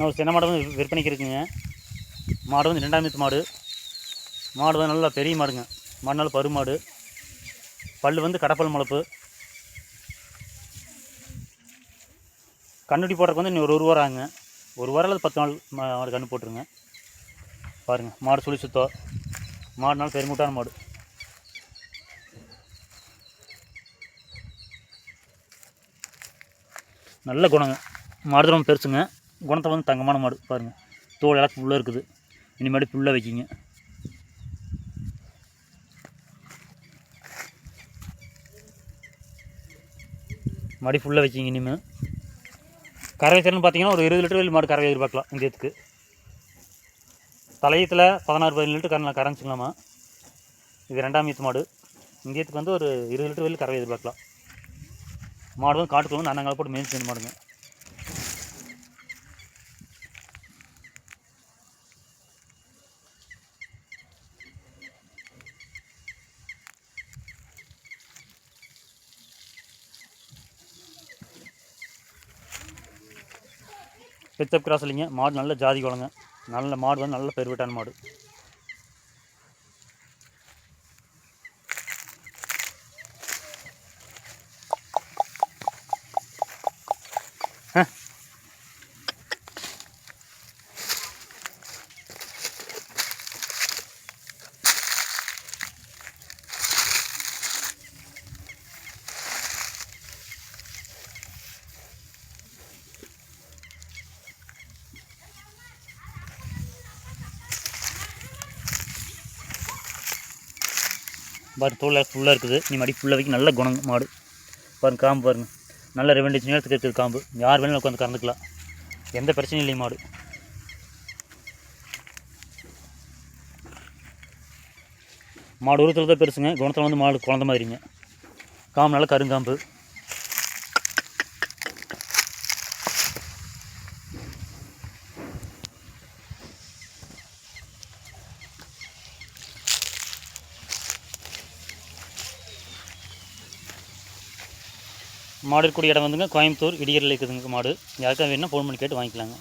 ஒரு சின்ன மாடு வந்து விற்பனைக்கு இருக்குங்க. மாடு வந்து 2ஆம் ஈத்து மாடு. மாடு வந்து நல்லா பெரிய மாடுங்க. மாடு நல்ல பரு மாடு. பல் வந்து கடப்பல் முளப்பு. கண்ணுடி போடுறதுக்கு வந்து இன்னும் ஒரு வாரம் ஆகுங்க. ஒரு வாரம் அல்லது 10 நாள் மாடு கன்று போட்டுருங்க. பாருங்கள், மாடு சுழி சுத்தம். மாடு நல்ல பெருமூட்டான மாடு. நல்ல குணங்க. மாடு ரொம்ப பெருசுங்க. குணத்தை வந்து தங்கமான மாடு. பாருங்கள், தோல் எல்லாம் ஃபுல்லாக இருக்குது. இனிமேட்டு ஃபுல்லாக வைக்கிங்க. மடி ஃபுல்லாக வைக்கிங்க. இனிமேல் கறவை திறன் பார்த்தீங்கன்னா ஒரு 20 லிட்டர் வெளி மாடு கறவை எதிர்பார்க்கலாம். இந்தியத்துக்கு தலையத்தில் 16-17 லிட்டர் கறந்துச்சுங்களாமா. இது 2ஆம் ஈத்து மாடு. இந்தியத்துக்கு வந்து ஒரு 20 லிட்டர் வெளி கறவை எதிர்பார்க்கலாம். மாடு வந்து காட்டுக்குள்ள வந்து அண்ணங்கால போட்டு மேய்ச்சி மாடுங்க. பெத்தப் கிராஸ் இல்லைங்க. மாடு நல்ல ஜாதி குளங்க. நல்ல மாடு வந்து நல்ல பெருவிட்டான மாடு. பாரு, தோல் ஃபுல்லாக இருக்குது. நீ மடி ஃபுல்லாக வைக்க நல்ல குணம் மாடு. பாருங்கள், காம்பு பாருங்கள். நல்ல 2 இன்ச் நேரத்துக்கு இருக்குது காம்பு. யார் வேணாலும் உட்காந்து கறந்துக்கலாம். எந்த பிரச்சனையும் இல்லைங்க மாடு. மாடு உருவத்தில் தான் பெருசுங்க. குணத்தில் வந்து மாடு குழந்த மாதிரிங்க. காம்பு நல்லா கருங்காம்பு. மாடு இருக்கக்கூடிய இடம் வந்துங்க கோயம்புத்தூர் இடியரில் இருக்குதுங்க மாடு. யாருக்காவது வேணுன்னா ஃபோன் பண்ணி கேட்டு வாங்கிக்கலாங்க.